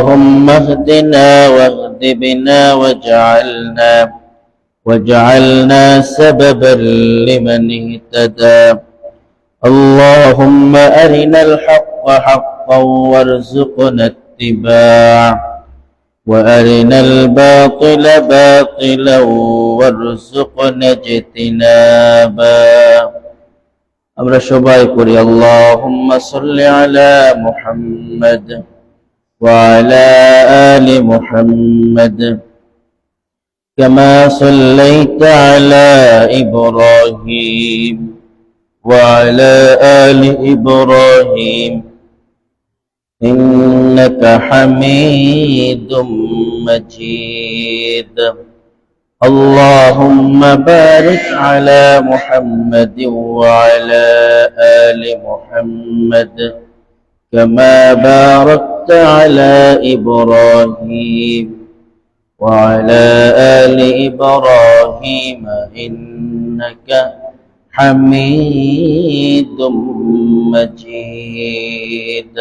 اللهم اهدنا واهد بنا واجعلنا سببا لمن اهتدى. اللهم أرنا الحق حقا وارزقنا اتباعه وأرنا الباطل باطلا وارزقنا اجتنابه. আমরা সবাই করি আল্লাহুম্মা সাল্লি আলা মুহাম্মাদ ওয়া আলা আলি মুহাম্মাদ কামা সাল্লাইতা আলা ইব্রাহিম ওয়া আলা আলি ইব্রাহিম ইন্নাকা হামিদুম মাজিদ. اللهم بارك على محمد وعلى آل محمد كما باركت على إبراهيم وعلى آل إبراهيم إنك حميد مجيد.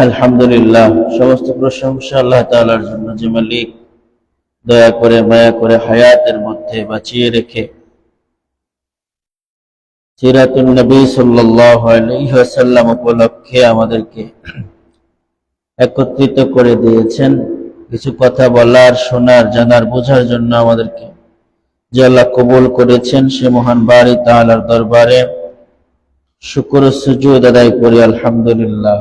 الحمد لله. সমস্ত প্রশংসা আল্লাহ তাআলার জন্য, যে মালিক দয়া করে মায়া করে হায়াতের মধ্যে বাঁচিয়ে রেখে সিরাতুন নবী সাল্লাল্লাহু আলাইহি ওয়াসাল্লাম উপলক্ষে আমাদেরকে একত্রিত করে দিয়েছেন কিছু কথা বলার, শোনার, জানার, বোঝার জন্য আমাদেরকে। যে আল্লাহ কবুল করেছেন সে মহান বারী তাআলার দরবারে শুকর ও সুজুদ আদায় করি আলহামদুলিল্লাহ।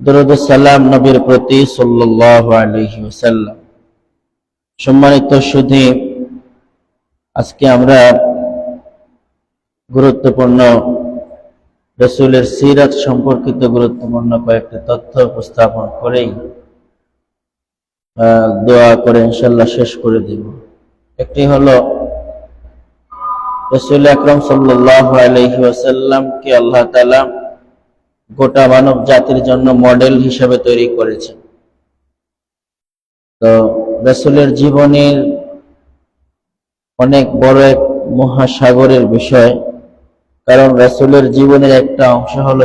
দরুদ ও সালাম নবীর প্রতি সাল্লাল্লাহু আলাইহি ওয়াসাল্লাম। সম্মানিত সুধী, আজকে আমরা গুরুত্বপূর্ণ রাসূলের সিরাত সম্পর্কিত গুরুত্বপূর্ণ কয়েকটি তথ্য উপস্থাপন করেই দোয়া করে ইনশাআল্লাহ শেষ করে দেব। একটি হলো রাসূল আকরাম সাল্লাল্লাহু আলাইহি ওয়াসাল্লামকে আল্লাহ তাআলা গোটা মানব জাতির জন্য মডেল হিসেবে তৈরি করেছেন। তো রাসূলের জীবনের অনেক বড় এক মহাসাগরের বিষয়, কারণ রাসূলের জীবনের একটা অংশ হলো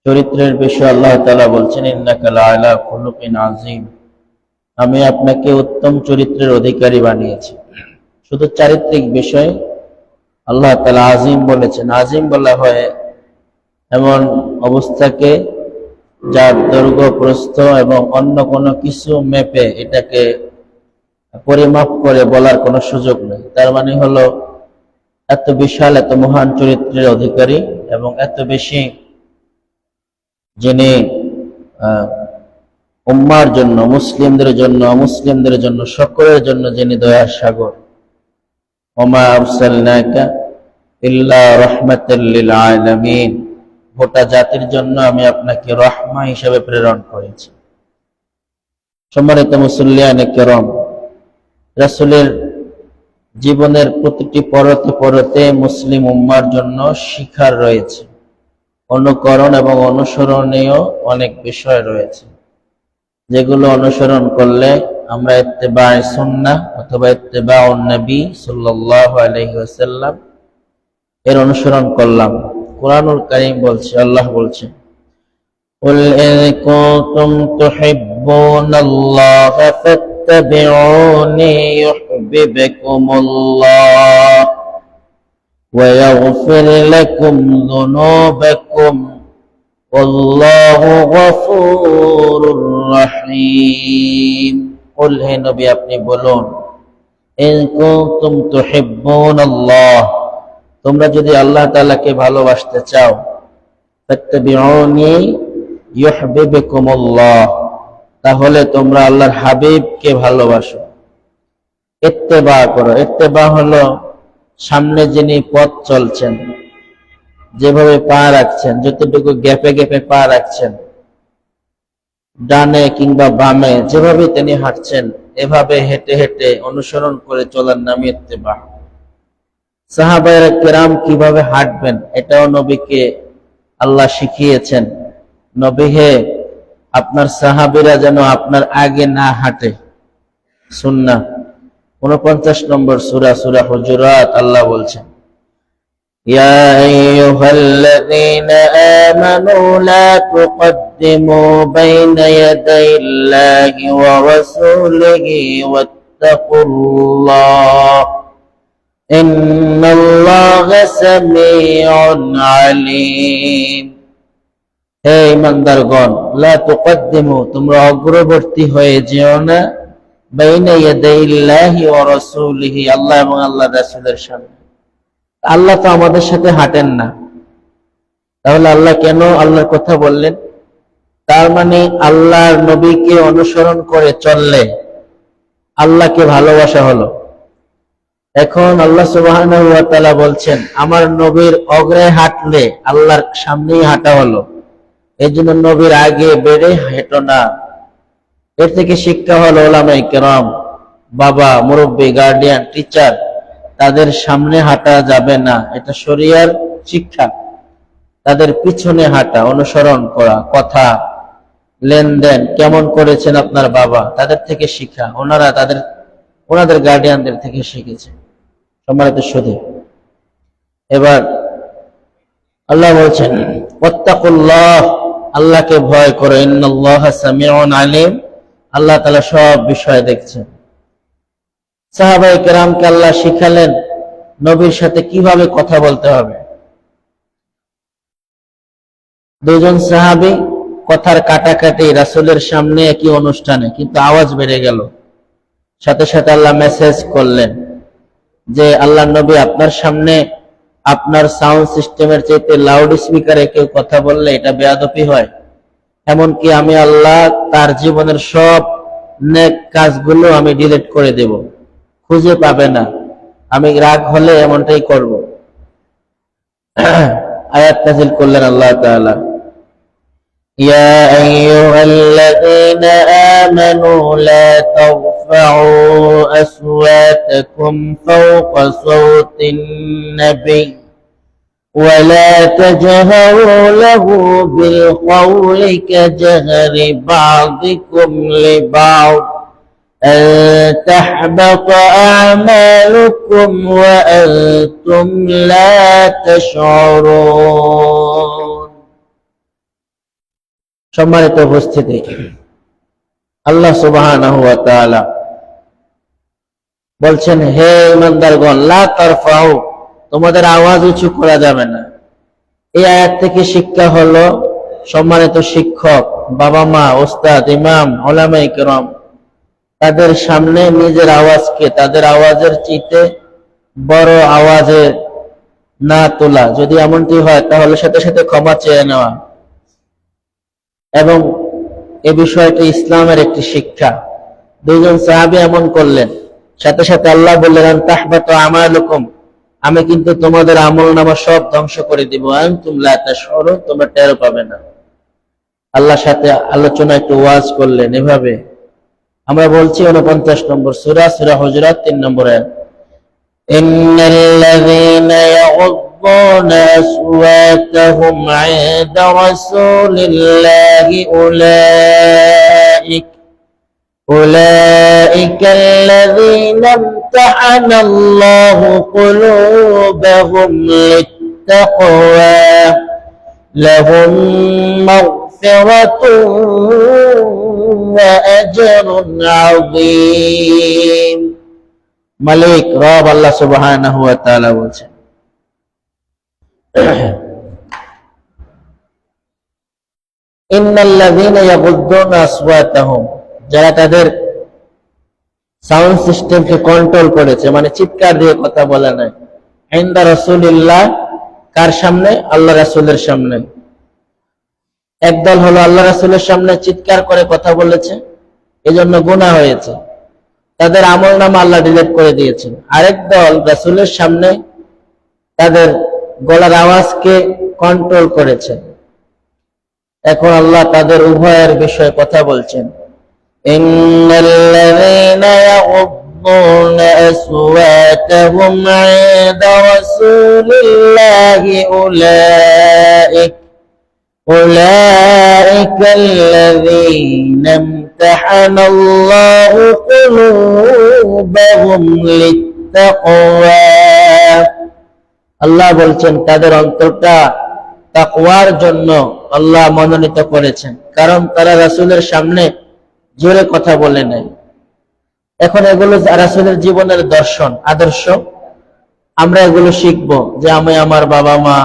চরিত্রের বিষয়। আল্লাহ তাআলা বলছেন, ইন্নাকা লাআলা খুলুকিন আযীম, আমি আপনাকে উত্তম চরিত্রের অধিকারী বানিয়েছি। শুধু চারিত্রিক বিষয় আল্লাহ তাআলা আযীম বলেছেন। আযীম বলা হয় এমন অবস্থাকে যার দৈর্ঘ্য, প্রস্থ এবং অন্য কোনো কিছু মেপে এটাকে পরিমাপ করে বলার কোনো সুযোগ নেই। তার মানে হলো এত বিশাল, এত মহান চরিত্রের অধিকারী এবং এত বেশি যিনি উম্মার জন্য, মুসলিমদের জন্য, অমুসলিমদের জন্য, সকলের জন্য যিনি দয়ার সাগর। ওমা আরসালনাকা ইল্লা রাহমাতাল লিল আলামিন, গোটা জাতির জন্য আমি আপনাকে রহমা হিসেবে প্রেরণ করেছি। সম্মানিত মুসল্লিয়ানে কেরাম, রাসূলের জীবনের প্রতিটি পরতে পরতে মুসলিম উম্মার জন্য শিক্ষার রয়েছে, অনুকরণ এবং অনুসরণীয় অনেক বিষয় রয়েছে, যেগুলো অনুসরণ করলে আমরা ইত্তেবায়ে সুন্নাহ অথবা ইত্তেবাউন নবী সাল্লাল্লাহু আলাইহি ওয়াসাল্লাম এর অনুসরণ করলাম। কুরআনুল কারীম বলছে, আল্লাহ বলছেন, কুল ইন কুনতুম তুহিব্বুনাল্লাহা ফাত্তাবিউনি ইউহিব্বুকুমুল্লাহ ওয়া ইয়াগফির লাকুম যুনুবাকুম ওয়াল্লাহু গফুরুর রহিম। কুল, হে নবী আপনি বলুন, ইন কুনতুম তুহিব্বুনাল্লাহ, তোমরা যদি আল্লাহ তাআলাকে ভালোবাসতে চাও, ফাত্তাবিউনি ইউহিব্বুকুমুল্লাহ, তাহলে তোমরা আল্লাহর হাবিবকে ভালোবাসো, ইত্তেবা করো। ইত্তেবা হলো সামনে যিনি পথ চলছেন, যেভাবে পা রাখছেন, যতটুকু গ্যাপে গ্যাপে পা রাখছেন, ডানে কিংবা বামে যেভাবে তিনি হাঁটছেন, এভাবে হেঁটে হেঁটে অনুসরণ করে চলার নামই ইত্তেবা। সাহাবায়ে কেরাম কিভাবে হাঁটবেন এটাও নবীকে আল্লাহ শিখিয়েছেন। নবী হে, আপনার সাহাবীরা যেন আপনার আগে না হাঁটে। সুন্নাহ 49 নম্বর সূরা, সূরা হুজুরাত, আল্লাহ বলছেন, يا أيها الذين آمنوا لا تقدموا بين يدي الله ورسوله واتقوا الله إن الله سميع عليم হে ইমানদারগণ লা তুকদ্দিমু তোমরা অগ্রবর্তী হয়ে যেও না বাইনা ইয়াদাইল্লাহি ওয়া রাসূলিহি আল্লাহ এবং আল্লাহর রাসূলের সামনে। আল্লাহ তো আমাদের সাথে হাঁটেন না, তাহলে আল্লাহ কেন আল্লাহর কথা বললেন? তার মানে আল্লাহর নবীকে অনুসরণ করে চললে আল্লাহকে ভালোবাসা হলো। এখন আল্লাহ সুবহানাহু ওয়া তাআলা বলছেন আমার নবীর অগ্রে হাঁটলে আল্লাহর সামনেই হাঁটা হলো, এই জন্য নবীর আগে বেড়ে হেঁটো না। এর থেকে শিক্ষা হলো উলামায়ে কেরাম, বাবা, মুরব্বী, গার্ডিয়ান, টিচার, তাদের সামনে হাঁটা যাবে না, এটা শরিয়ার শিক্ষা। তাদের পিছনে হাঁটা, অনুসরণ করা, কথা, লেনদেন কেমন করেছেন আপনার বাবা, তাদের থেকে শিখা, ওনাদের গার্ডিয়ানদের থেকে শিখেছে। সম্মানিত শুধু এবার আল্লাহ বলছেন ওয়াত্তাকুল্লাহ, আল্লাহকে ভয় করো, ইন্নাল্লাহা সামিউন আলিম, আল্লাহ তাআলা সব বিষয় দেখছেন। সাহাবায়ে কেরামকে আল্লাহ শিখালেন নবীর সাথে কিভাবে কথা বলতে হবে। দুজন সাহাবী কথার কাটাকাটি রাসূলের সামনে একই অনুষ্ঠানে, কিন্তু আওয়াজ বেড়ে গেল। সাথে সাথে আল্লাহ মেসেজ করলেন যে আল্লাহ নবী আপনার সামনে আপনার সাউন্ড সিস্টেমের চাইতে লাউড স্পিকারে কেউ কথা বললে এটা বেয়াদবি হয়। এমনকি আমি আল্লাহ তার জীবনের সব নেক কাজগুলো আমি ডিলিট করে দেব, খুঁজে পাবে না। আমি রাগ হলে এমনটাই করব। আয়াত নাযিল করলেন আল্লাহ তাআলা, ইয়া আইয়ুহাল্লাযীনা আমানু লা তারফাউ আসওয়াতাকুম ফাওকা সাওতিন নাবী ولا تجهروا له بالقول كجهر بعضكم لبعض أن تحبط أعمالكم وأنتم لا تشعرون। সম্মানিত উপস্থিতি, আল্লাহ সুবহানাহু ওয়া তাআলা বলছেন হে ঈমানদারগণ লা তারফাউ, তোমাদের আওয়াজ উঁচু করা যাবে না। এই আয়াত থেকে শিক্ষা হলো সম্মানিত শিক্ষক, বাবা মা, ওস্তাদ, ইমাম, উলামায়ে কেরাম, তাদের সামনে নিজের আওয়াজকে তাদের আওয়াজের চাইতে বড় আওয়াজে না তোলা। যদি এমনটি হয় তাহলে সাথে সাথে ক্ষমা চেয়ে নেওয়া। এবং এ বিষয়টি ইসলামের একটি শিক্ষা। দুইজন সাহাবী এমন করলেন, সাথে সাথে আল্লাহ বললেন তাহবাতু আমালুকুম, আমি কিন্তু তোমাদের আমলনামা সব ধ্বংস করে দিব। আনতুম লা তাশউরুন, তোমরা টের পাবে না। আল্লাহর সাথে আলোচনা একটু ওয়াজ করলেন এভাবে। আমরা বলছি 49 নম্বর সূরা, সূরা হুজুরাত 3 নম্বর আয়াত, ইন্নাল্লাযীনা ইয়াগুদ্দুনা আসওয়াতাহুম ইনদা রাসূলিল্লাহি أولئك الذين امتحن الله قلوبهم للتقوى لهم مغفرة وأجر عظيم। মালিক রব আল্লাহ সুবহানাহু ওয়া তাআলা বলছেন ইন্নাল্লাযীনা ইয়াগুদ্দুনা আসওয়াতাহুম, যারা তাদের সাউন্ড সিস্টেমকে কন্ট্রোল করেছে, মানে চিৎকার দিয়ে কথা বলে নাই, ইনদা রাসূলিল্লাহ, কার সামনে? আল্লাহ রাসূলের সামনে। একদল হলো আল্লাহ রাসূলের সামনে চিৎকার করে কথা বলেছে, এজন্য গুনাহ হয়েছে, তাদের আমলনামা আল্লাহ ডিলিট করে দিয়েছেন। আরেক দল রাসূলের সামনে তাদের গলার আওয়াজকে কন্ট্রোল করেছে। এখন আল্লাহ তাদের উভয়ের বিষয়ে কথা বলছেন, ইন্নাল্লাযীনা ইয়াগুদ্দুনা আসওয়াতাহুম ইনদা রাসূলিল্লাহি উলাইকাল্লাযীনা ইমতাহানা আল্লাহু কুলুবাহুম লিত্তাকওয়া আল্লাহ বলছেন তাদের অন্তরটা তাকওয়ার জন্য আল্লাহ মনোনীত করেছেন, কারণ তারা রাসূলের সামনে জোরে কথা বলে নাই। এখন এগুলো রাসূলের জীবনের দর্শন, আদর্শ। আমরা এগুলো শিখবো যে আমি আমার বাবা মা,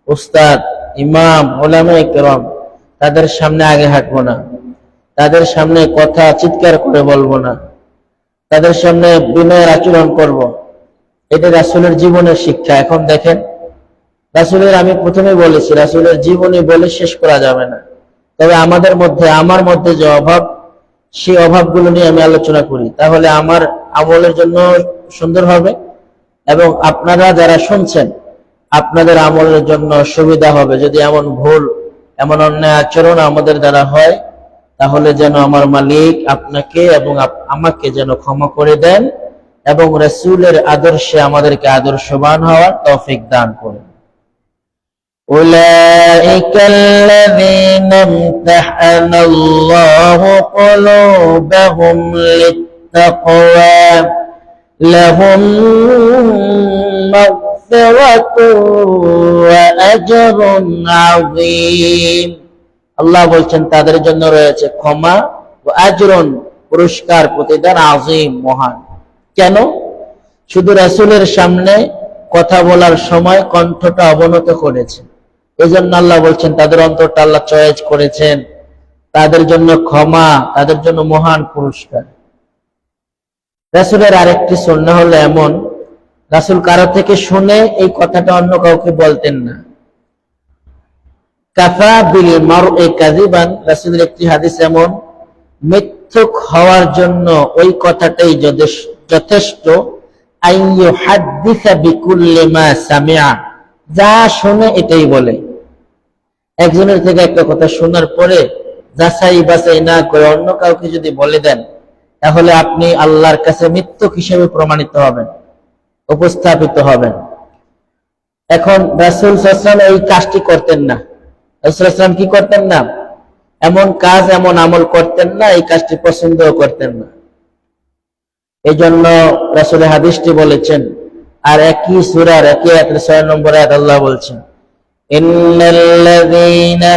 উস্তাদ, ইমাম, উলামায়ে কেরাম তাদের সামনে আগে হাঁটবো না, তাদের সামনে কথা চিৎকার করে বলবো না, তাদের সামনে বিনয়ের আচরণ করব। এটা রাসূলের জীবনের শিক্ষা। এখন দেখেন, রাসূলের, আমি প্রথমে বলেছি, রাসূলের জীবনী বলে শেষ করা যাবে না। তবে আমাদের মধ্যে, আমার মধ্যে যে অভাব, সেই অভাবগুলো নিয়ে আমি আলোচনা করি, তাহলে আমার আমলের জন্য সুন্দর হবে এবং আপনারা যারা শুনছেন আপনাদের আমলের জন্য সুবিধা হবে। যদি এমন ভুল, এমন অন্যায় আচরণ আমাদের দ্বারা হয়, তাহলে যেন আমার মালিক আপনাকে এবং আমাকে যেন ক্ষমা করে দেন এবং রাসূলের আদর্শে আমাদেরকে আদর্শবান হওয়ার তৌফিক দান করেন। أولئك الذين امتحن الله قلوبهم للتقوى لهم مغفرة وأجر عظيم। আল্লাহ বলছেন তাদের জন্য রয়েছে ক্ষমা ও আজরুন, পুরস্কার, প্রতিদান, আযীম, মহান। কেন? শুধু রাসূলের সামনে কথা বলার সময় কণ্ঠটা অবনত করেছে, এজন্য আল্লাহ বলছেন তাদের অন্তরটা আল্লাহ চয়েস করেছেন, তাদের জন্য ক্ষমা, তাদের জন্য মহান পুরস্কার। রাসূলের আরেকটি সুন্নাহ হলো এমন, রাসূল কারো থেকে শুনে এই কথাটা অন্য কাউকে বলতেন না। কাফা বিল মারই কাযিবান, রাসূলের একটি হাদিস এমন, মিথ্যুক হওয়ার জন্য ওই কথাটাই যথেষ্ট। আইয়ু হাদ্দিসা বিকুল্লি মা সামিআ, যা শুনে এটাই বলে। একজনের থেকে একটা কথা শোনার পরে যাচাই বাছাই না করে অন্য কাউকে যদি বলে দেন, তাহলে আপনি আল্লাহর কাছে মিথ্যুক হিসেবে প্রমাণিত হবেন, উপস্থাপিত হবেন। এখন রাসূল সাল্লাল্লাহু আলাইহি ওয়াসাল্লাম এই কাজটি করতেন না। রাসূল সাল্লাল্লাহু আলাইহি ওয়াসাল্লাম কি করতেন না? এমন কাজ, এমন আমল করতেন না, এই কাজটি পছন্দও করতেন না। এই জন্য রাসূলের হাদিসটি বলেছেন, আর একই সূরার একই আয়াতের 6 নম্বর আয়াত আল্লাহ বলছেন ইন্নাল্লাযীনা,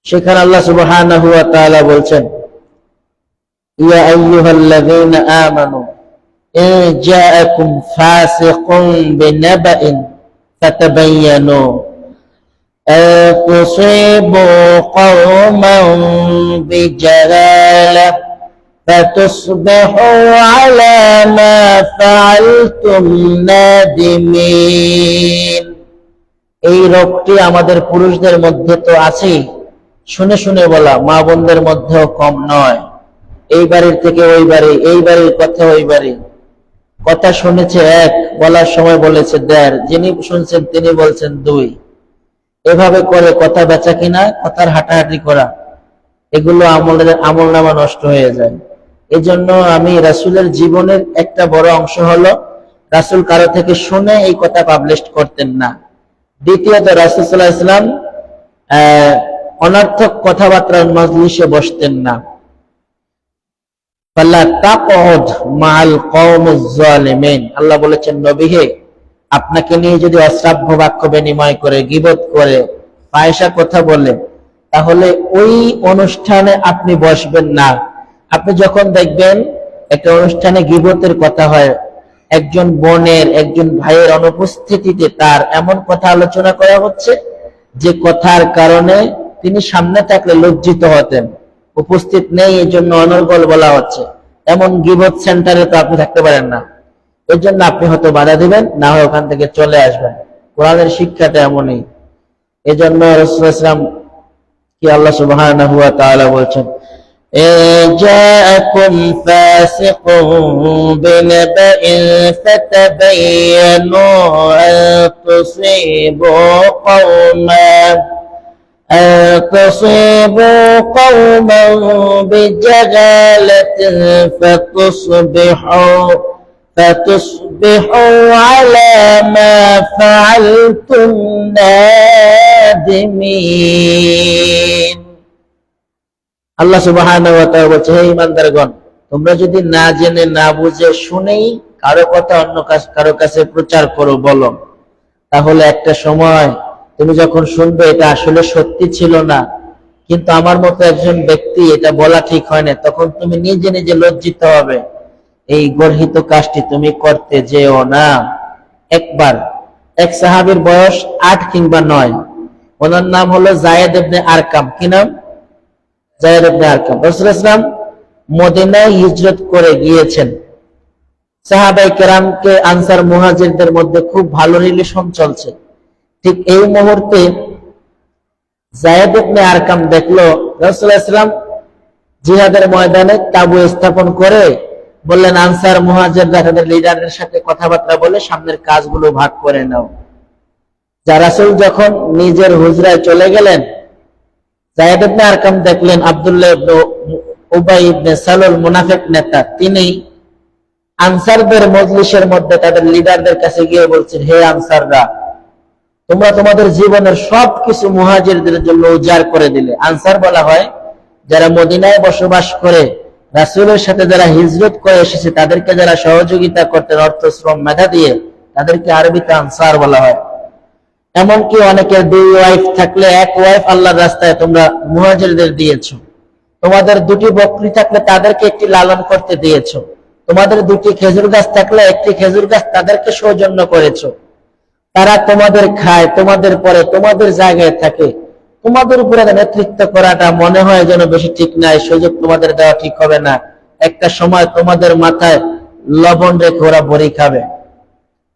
সেখানে আল্লাহ সুবহানাহু ওয়া তাআলা বলছেন ইয়া আইয়ুহাল্লাযীনা আমানু ইন জাআকুম ফাসিকুন বিনাবাইন ফাতাবায়ানু আন তুসিবু কওমান বিজাহালাহ فتصبحوا على ما فعلتم نادمين। এই রোগটি আমাদের পুরুষদের মধ্যে তো আছেই, শুনে শুনে বলা, মা বোনদের মধ্যেও কম নয়। এই বাড়ির থেকে ওই বাড়ি, এই বাড়ির কথা ওই বাড়ি, কথা শুনেছে এক, বলার সময় বলেছে দেড়, যিনি শুনছেন তিনি বলছেন দুই। এভাবে করে কথা বেচা কিনা, কথার হাঁটাহাঁটি করা, এগুলো আমল নামা নষ্ট হয়ে যায়। এই জন্য আমি রাসূলের জীবনের একটা বড় অংশ হলো, রাসূল কারো থেকে শুনে এই কথা পাবলিশ করতেন না। দ্বিতীয়ত, রাসূল সাল্লাল্লাহু আলাইহি ওয়াসাল্লাম অনর্থক কথাবার্তার মজলিসে বসতেন না। ফালা তাকউদ মাআল কওমিজ জালিমিন, আল্লাহ বলেছেন নবী হে, আপনাকে নিয়ে যদি অশ্রাব্য বাক্য বিনিময় করে, গীবত করে, ফাহিশা কথা বলে, তাহলে ওই অনুষ্ঠানে আপনি বসবেন না। আপনি যখন দেখবেন একটা অনুষ্ঠানে গীবতের কথা হয়, একজন বোনের, একজন ভাইয়ের অনুপস্থিতিতে তার এমন কথা আলোচনা করা হচ্ছে যে কথার কারণে তিনি সামনে থাকলে লজ্জিত হতেন, উপস্থিত নেই এই জন্য অনর্গল বলা হচ্ছে, এমন গীবত সেন্টারে তো আপনি থাকতে পারেন না। এর জন্য আপনি হয়তো বাধা দিবেন, না হয় ওখান থেকে চলে আসবেন। কোরআনের শিক্ষাটা এমনই। এই জন্য রাসূলুল্লাহ সাল্লাল্লাহু আলাইহি ওয়াসাল্লাম কি আল্লাহ সুবহানাহু ওয়া তাআলা বলছেন جاءكم فاسق بنبأ فتبينوا أن تصيبوا قوما بجهالة فتصبحوا على ما فعلتم نادمين। আল্লাহ সুবহানাহু ওয়া তাআলা বলছে, হে ঈমানদারগণ, তোমরা যদি না জেনে না বুঝে শুনেই কারো কথা অন্য কারো কাছে প্রচার করো, বলো, তাহলে একটা সময় তুমি যখন শুনবে এটা আসলে সত্যি ছিল না, কিন্তু আমার মতো একজন ব্যক্তি এটা বলা ঠিক হয় না, তখন তুমি নিজে নিজে লজ্জিত হবে। এই গর্হিত কাজটি তুমি করতে যেও না। একবার এক সাহাবীর বয়স 8 কিংবা 9, ওনার নাম হলো যায়েদ ইবনে আরকাম। কি নাম? যায়েদ ইবনে আরকাম। রাসূলুল্লাহ সাল্লাল্লাহু আলাইহি ওয়াসাল্লাম মদিনায় হিজরত করে গিয়েছেন। সাহাবায়ে কেরামকে আনসার মুহাজিরদের মধ্যে খুব ভালো রিলেশন চলছে। ঠিক এই মুহূর্তে যায়েদ ইবনে আরকাম দেখলো রাসূলুল্লাহ সাল্লাল্লাহু আলাইহি ওয়াসাল্লাম জিহাদের ময়দানে তাঁবু স্থাপন করে বললেন, আনসার মুহাজিররা তাদের লিডারের সাথে কথাবার্তা বলে সামনের কাজগুলো ভাগ করে নাও। যা রাসূল যখন নিজের হুজরায় চলে গেলেন, যায়েদ ইবনে আরকাম দেখলেন আব্দুল্লাহ ইবনে উবাই ইবনে সালুল মুনাফিক নেতা, তিনি আনসারদের মজলিসের মধ্যে তাদের লিডারদের কাছে গিয়ে বলছেন, হে আনসাররা, তোমরা তোমাদের জীবনের সবকিছু মুহাজিরদের জন্য উজাড় করে দিলে। আনসার বলা হয় যারা মদিনায় বসবাস করে রাসূলের সাথে যারা হিজরত করে এসেছে তাদেরকে যারা সহযোগিতা করতেন অর্থ শ্রম মেধা দিয়ে, তাদেরকে আরবিতে আনসার বলা হয়। এমনকি অনেকের 2 ওয়াইফ থাকলে 1 ওয়াইফ আল্লাহর রাস্তায় তোমরা মুহাজিরদের দিয়েছো। তোমাদের 2টি বকরি থাকলে তাদেরকে একটি লালন করতে দিয়েছো। তোমাদের 2টি খেজুর গাছ থাকলে একটি খেজুর গাছ তাদেরকে সৌজন্য করেছো। তারা তোমাদের খায়, তোমাদের পরে তোমাদের জায়গায় থাকে, তোমাদের উপরে নেতৃত্ব করাটা মনে হয় যেন বেশি ঠিক নাই, সুযোগ তোমাদের দেওয়া ঠিক হবে না। একটা সময় তোমাদের মাথায় লবণ রেখে ওরা বড়ি খাবে।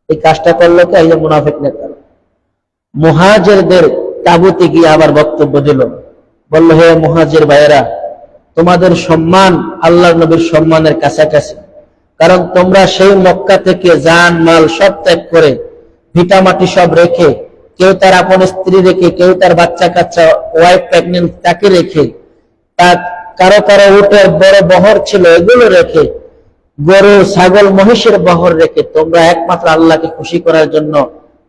এই কাজটা করলো কি? একজন মুনাফিক নেতা মুহাজিরদের তাঁবুতে গিয়ে আবার বক্তব্য দিল, বলল, হে মুহাজির ভাইয়েরা, তোমাদের সম্মান আল্লাহর নবীর সম্মানের কাছাকাছি, কারণ তোমরা সেই মক্কা থেকে জান মাল সব ত্যাগ করে ভিটামাটি সব রেখে, কেউ তার আপন স্ত্রী রেখে, কেউ তার বাচ্চা কাচ্চা ওয়াইফ প্রেগনেন্ট তাকে রেখে, তার কারো কারো উটের বড় বহর ছিল এগুলো রেখে, গরু ছাগল মহিষের বহর রেখে তোমরা একমাত্র আল্লাহকে খুশি করার জন্য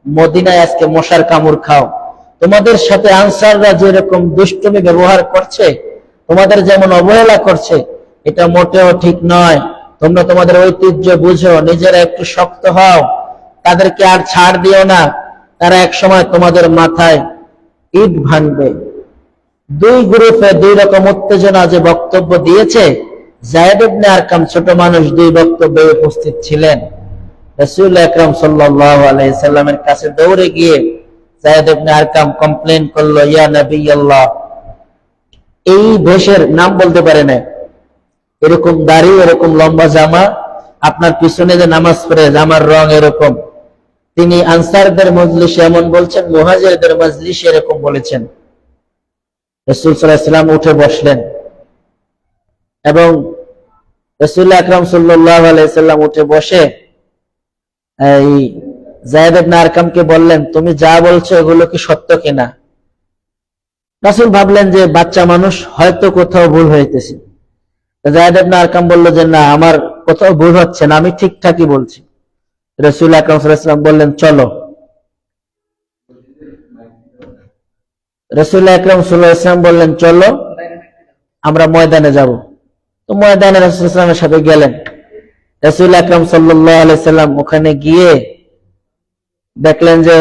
মদিনায় আজকে মশার কামড় খাও। তোমাদের সাথে আনসাররা যেরকম দুষ্টুমি ব্যবহার করছে, তোমাদের যেমন অবহেলা করছে, এটা মোটেও ঠিক নয়। তোমরা তোমাদের ঐতিহ্য বুঝো, নিজেরা একটু শক্ত হও, তাদেরকে আর ছাড় দিও না, তারা এক সময় তোমাদের মাথায় ইট ভাঙবে। 2 গ্রুপে 2 রকম উত্তেজনা যে বক্তব্য দিয়েছে, যায়েদ ইবনে আরকাম ছোট মানুষ 2 বক্তব্যে উপস্থিত ছিলেন। রাসূল আকরাম সাল্লাল্লাহু আলাইহি সাল্লামের কাছে দৌড়ে গিয়ে যায়েদ ইবনে আরকাম কমপ্লেইন করলো, ইয়া নবী আল্লাহ, এই বেশের নাম বলতে পারে না, এরকম দাড়ি, এরকম লম্বা জামা, আপনার পিছনে যে নামাজ পড়ে জামার রং এরকম, তিনি আনসারদের মজলিসে এমন বলছেন, মুহাজিরদের মজলিসে এরকম বলেছেন। রাসূল সাল্লাল্লাহু আলাইহি ওয়াসাল্লাম উঠে বসলেন এবং রাসূল আকরাম সাল্লাল্লাহু আলাইহি ওয়াসাল্লাম উঠে বসে এই যায়েদ ইবনে আরকামকে বললেন, তুমি যা বলছো এগুলো কি সত্য কিনা? রাসূল ভাবলেন যে বাচ্চা মানুষ, হয়তো কোথাও ভুল হইতেছে। যায়েদ ইবনে আরকাম বলল যে না, আমার কোথাও ভুল হচ্ছে না, আমি ঠিকঠাকই বলছি। রাসূল আকরাম সাল্লাল্লাহু আলাইহি ওয়াসাল্লাম বললেন, চলো। রাসূল আকরাম সাল্লাল্লাহু আলাইহি ওয়াসাল্লাম বললেন, চলো আমরা ময়দানে যাব। তো ময়দানে রাসূল সাল্লাল্লাহু আলাইহি ওয়াসাল্লামের সাথে গেলেন। রাসূল আকরাম সাল্লাল্লাহু আলাইহি ওয়াসাল্লাম ওখানে গিয়ে দেখলেন যে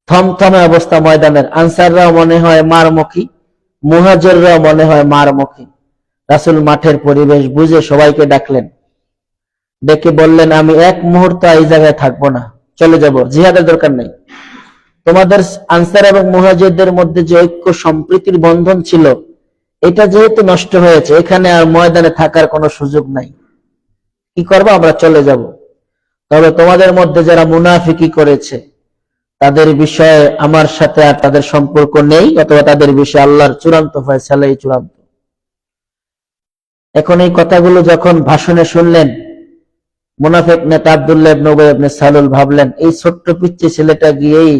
থমথমে অবস্থা ময়দানের। আনসাররাও মনে হয় মারমুখী, মুহাজিররাও মনে হয় মারমুখী। রাসূল মাঠের পরিবেশ বুঝে সবাইকে ডাকলেন, ডেকে বললেন, আমি এক মুহূর্ত এই জায়গায় থাকবো না, চলে যাব, জিহাদের দরকার নেই। তোমাদের আনসার এবং মুহাজিরদের মধ্যে যে ঐক্য সম্প্রীতির বন্ধন ছিল, এটা যেহেতু নষ্ট হয়েছে, এখানে আর ময়দানে থাকার কোনো সুযোগ নাই। কি করবো? আমরা চলে যাব। তবে তোমাদের মধ্যে যারা মুনাফিকি করেছে তাদের বিষয়ে আমার সাথে আর তাদের সম্পর্ক নেই, অথবা তাদের বিষয়ে আল্লাহর চূড়ান্ত ফয়সালাই চূড়ান্ত। এখন এই কথাগুলো যখন ভাষণে শুনলেন, মুনাফিক নেতা আব্দুল্লাহ ইবনে উবাই ইবনে সালুল ভাবলেন, এই ছোট্ট পিচ্চি ছেলেটা গিয়েই